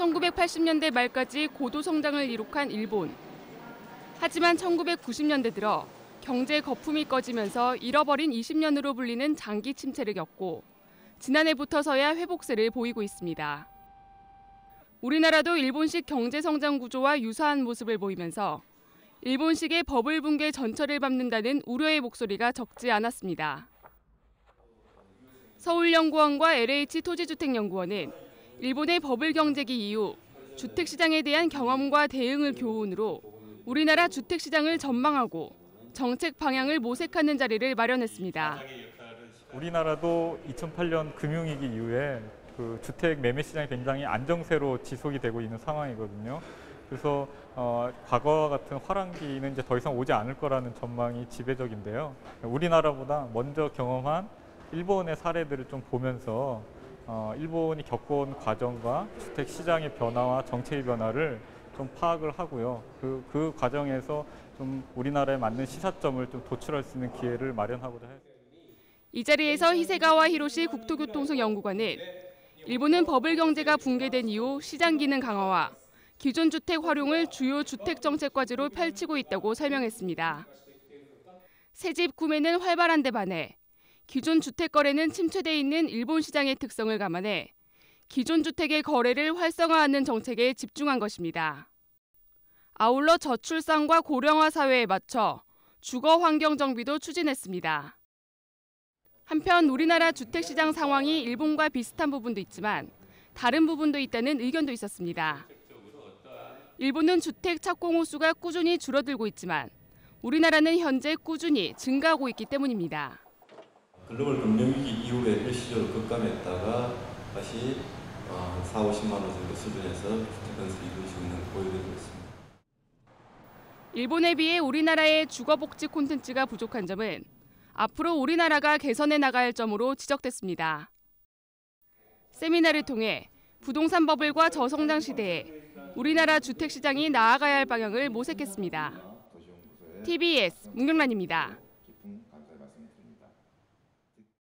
1980년대 말까지 고도 성장을 이룩한 일본. 하지만 1990년대 들어 경제 거품이 꺼지면서 잃어버린 20년으로 불리는 장기 침체를 겪고 지난해부터서야 회복세를 보이고 있습니다. 우리나라도 일본식 경제 성장 구조와 유사한 모습을 보이면서 일본식의 버블 붕괴 전철을 밟는다는 우려의 목소리가 적지 않았습니다. 서울연구원과 LH토지주택연구원은 일본의 버블 경제기 이후 주택시장에 대한 경험과 대응을 교훈으로 우리나라 주택시장을 전망하고 정책 방향을 모색하는 자리를 마련했습니다. 우리나라도 2008년 금융위기 이후에 주택 매매 시장이 굉장히 안정세로 지속이 되고 있는 상황이거든요. 그래서 과거와 같은 화랑기는 이제 더 이상 오지 않을 거라는 전망이 지배적인데요. 우리나라보다 먼저 경험한 일본의 사례들을 좀 보면서 일본이 겪어온 과정과 주택 시장의 변화와 정책의 변화를 좀 파악을 하고요. 그 과정에서 좀 우리나라에 맞는 시사점을 좀 도출할 수 있는 기회를 마련하고자 했습니다. 이 자리에서 히세가와 히로시 국토교통성 연구관은 일본은 버블 경제가 붕괴된 이후 시장 기능 강화와 기존 주택 활용을 주요 주택 정책 과제로 펼치고 있다고 설명했습니다. 새집 구매는 활발한 데 반해 기존 주택 거래는 침체돼 있는 일본 시장의 특성을 감안해 기존 주택의 거래를 활성화하는 정책에 집중한 것입니다. 아울러 저출산과 고령화 사회에 맞춰 주거 환경 정비도 추진했습니다. 한편 우리나라 주택시장 상황이 일본과 비슷한 부분도 있지만 다른 부분도 있다는 의견도 있었습니다. 일본은 주택 착공 호수가 꾸준히 줄어들고 있지만 우리나라는 현재 꾸준히 증가하고 있기 때문입니다. 글로벌 금융위기 이후에 일시적으로 급감했다가 다시 4, 50만 원 정도 수준에서 주택 건설이 이루어지고 있는 보여드리고 있습니다. 일본에 비해 우리나라의 주거복지 콘텐츠가 부족한 점은 앞으로 우리나라가 개선해 나가야 할 점으로 지적됐습니다. 세미나를 통해 부동산 버블과 저성장 시대에 우리나라 주택시장이 나아가야 할 방향을 모색했습니다. TBS 문경란입니다.